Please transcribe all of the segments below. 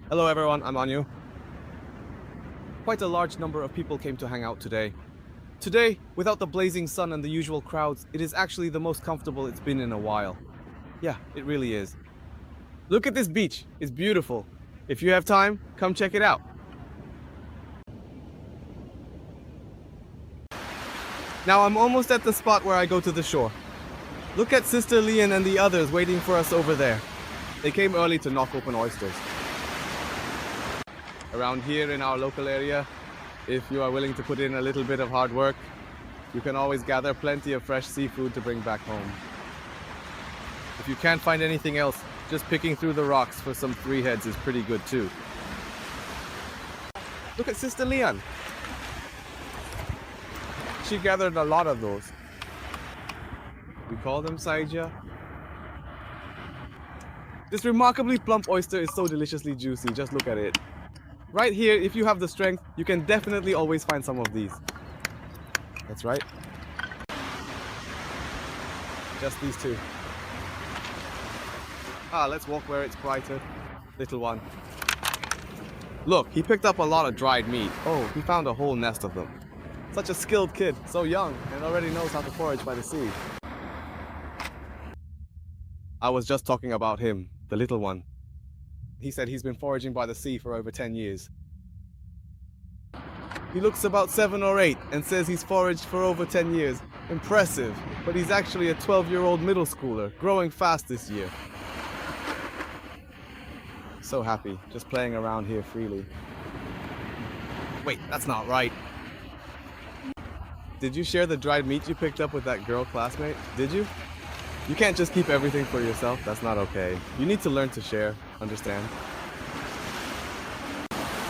Hello everyone, I'm Anu. Quite a large number of people came to hang out today. Today, without the blazing sun and the usual crowds, it is actually the most comfortable it's been in a while. Yeah, it really is. Look at this beach, it's beautiful. If you have time, come check it out. Now I'm almost at the spot where I go to the shore. Look at Sister Leon and the others waiting for us over there. They came early to knock open oysters. Around here in our local area, if you are willing to put in a little bit of hard work, you can always gather plenty of fresh seafood to bring back home. If you can't find anything else, just picking through the rocks for some three heads is pretty good too. Look at Sister Leon. She gathered a lot of those. We call them saija. This remarkably plump oyster is so deliciously juicy, just look at it. Right here, if you have the strength, you can definitely always find some of these. That's right. Just these two. Let's walk where it's brighter. Little one. Look, he picked up a lot of dried meat. Oh, he found a whole nest of them. Such a skilled kid, so young, and already knows how to forage by the sea. I was just talking about him, the little one. He said he's been foraging by the sea for over 10 years. He looks about 7 or 8 and says he's foraged for over 10 years. Impressive, but he's actually a 12-year-old middle schooler, growing fast this year. So happy, just playing around here freely. Wait, that's not right. Did you share the dried meat you picked up with that girl classmate? Did you? You can't just keep everything for yourself, that's not okay. You need to learn to share, understand?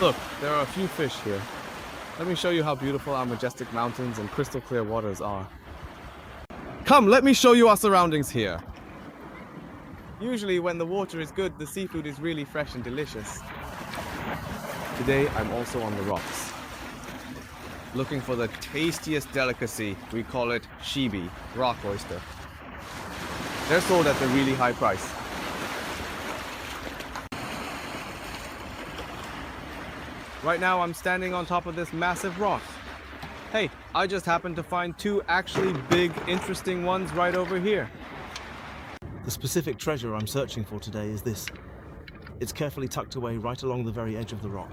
Look, there are a few fish here. Let me show you how beautiful our majestic mountains and crystal clear waters are. Come, let me show you our surroundings here. Usually when the water is good, the seafood is really fresh and delicious. Today, I'm also on the rocks. Looking for the tastiest delicacy, we call it shibi, rock oyster. They're sold at a really high price. Right now I'm standing on top of this massive rock. Hey, I just happened to find two actually big, interesting ones right over here. The specific treasure I'm searching for today is this. It's carefully tucked away right along the very edge of the rock.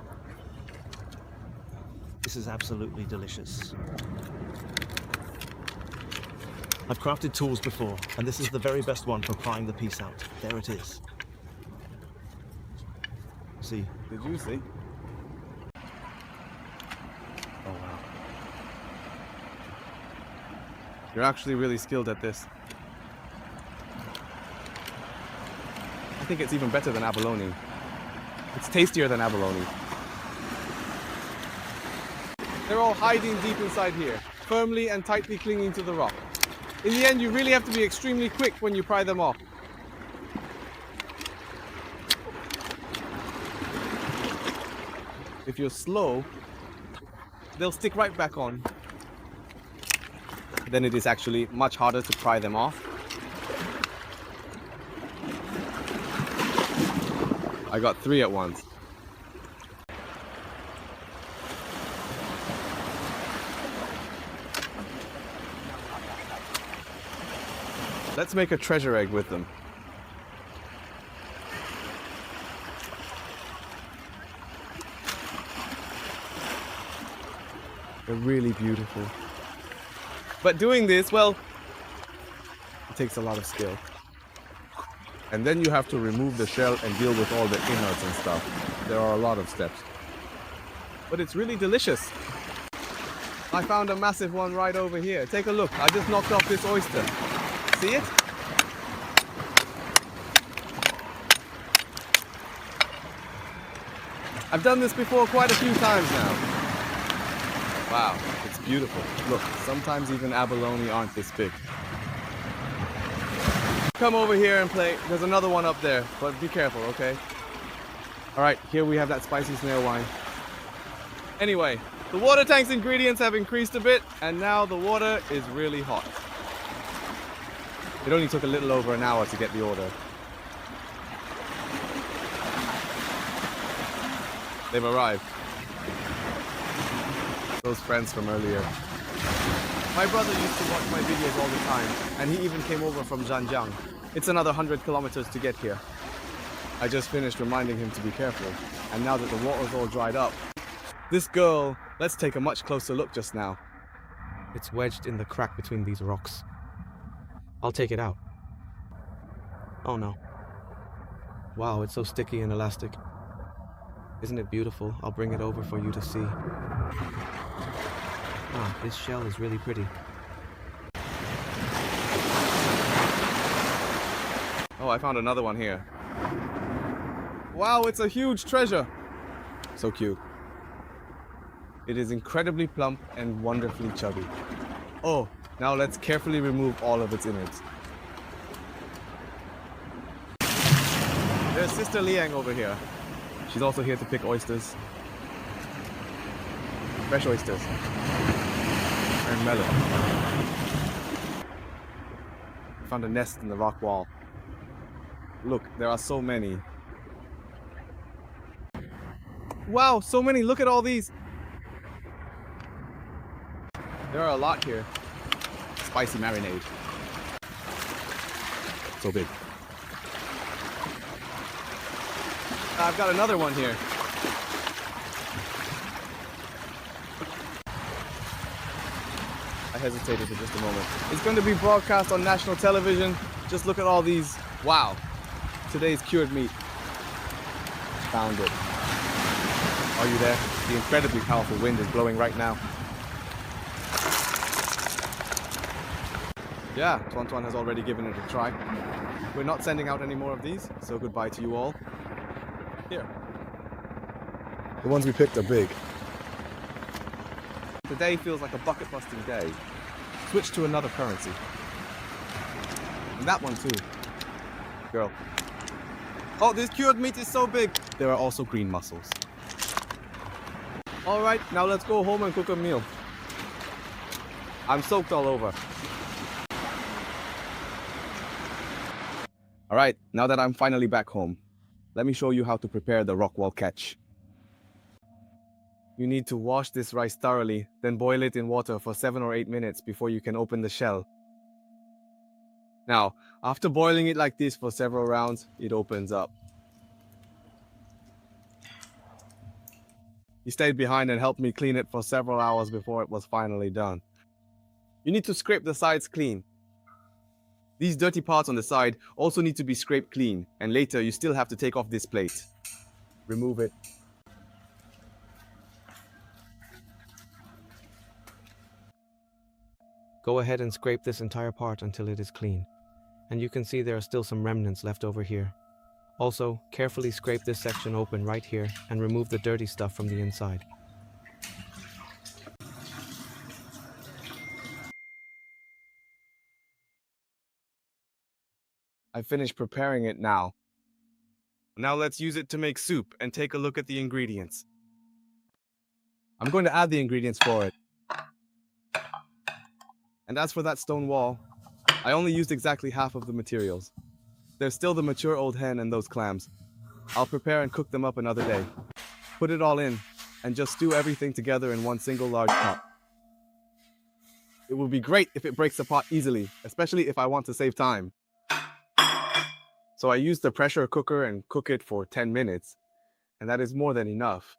This is absolutely delicious. I've crafted tools before, and this is the very best one for prying the piece out. There it is. See? Did you see? Oh wow. You're actually really skilled at this. I think it's even better than abalone. It's tastier than abalone. They're all hiding deep inside here, firmly and tightly clinging to the rock. In the end, you really have to be extremely quick when you pry them off. If you're slow, they'll stick right back on. Then it is actually much harder to pry them off. I got 3 at once. Let's make a treasure egg with them. They're really beautiful. But doing this, well, it takes a lot of skill. And then you have to remove the shell and deal with all the innards and stuff. There are a lot of steps. But it's really delicious. I found a massive one right over here. Take a look. I just knocked off this oyster. See it? I've done this before quite a few times now. Wow, it's beautiful. Look, sometimes even abalone aren't this big. Come over here and play. There's another one up there, but be careful, okay? Alright, here we have that spicy snail wine. Anyway, the water tank's ingredients have increased a bit, and now the water is really hot. It only took a little over an hour to get the order. They've arrived. Those friends from earlier. My brother used to watch my videos all the time, and he even came over from Zhanjiang. It's another 100 kilometers to get here. I just finished reminding him to be careful, and now that the water's all dried up, this girl, let's take a much closer look just now. It's wedged in the crack between these rocks. I'll take it out. Oh no. Wow, it's so sticky and elastic. Isn't it beautiful? I'll bring it over for you to see. Ah, this shell is really pretty. Oh, I found another one here. Wow, it's a huge treasure. So cute. It is incredibly plump and wonderfully chubby. Oh, now let's carefully remove all of its innards. There's Sister Liang over here. She's also here to pick oysters. Fresh oysters. And melon. I found a nest in the rock wall. Look, there are so many. Wow, so many! Look at all these! There are a lot here. Spicy marinade. So big. I've got another one here. I hesitated for just a moment. It's going to be broadcast on national television. Just look at all these. Wow. Today's cured meat. Found it. Are you there? The incredibly powerful wind is blowing right now. Yeah, Tuan has already given it a try. We're not sending out any more of these, so goodbye to you all. Here. The ones we picked are big. Today feels like a bucket-busting day. Switch to another currency. And that one too. Girl. Oh, this cured meat is so big! There are also green mussels. Alright, now let's go home and cook a meal. I'm soaked all over. Alright, now that I'm finally back home, let me show you how to prepare the rockwall catch. You need to wash this rice thoroughly, then boil it in water for 7 or 8 minutes before you can open the shell. Now, after boiling it like this for several rounds, it opens up. He stayed behind and helped me clean it for several hours before it was finally done. You need to scrape the sides clean. These dirty parts on the side also need to be scraped clean, and later you still have to take off this plate. Remove it. Go ahead and scrape this entire part until it is clean. And you can see there are still some remnants left over here. Also, carefully scrape this section open right here and remove the dirty stuff from the inside. I finished preparing it now. Now let's use it to make soup and take a look at the ingredients. I'm going to add the ingredients for it. And as for that stone wall, I only used exactly half of the materials. There's still the mature old hen and those clams. I'll prepare and cook them up another day. Put it all in, and just stew everything together in one single large pot. It will be great if it breaks apart easily, especially if I want to save time. So I used the pressure cooker and cook it for 10 minutes, and that is more than enough.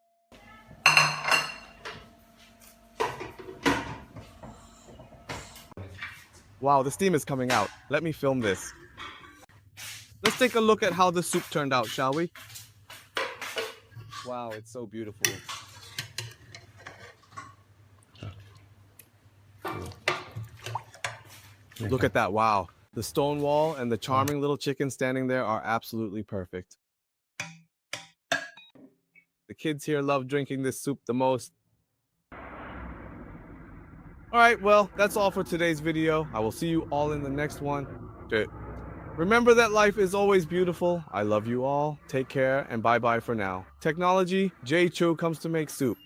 Wow, the steam is coming out. Let me film this. Let's take a look at how the soup turned out, shall we? Wow, it's so beautiful. Look at that, wow. The stone wall and the charming little chicken standing there are absolutely perfect. The kids here love drinking this soup the most. Alright, well, that's all for today's video. I will see you all in the next one. Remember that life is always beautiful. I love you all. Take care and bye-bye for now. Technology, J. Cho comes to make soup.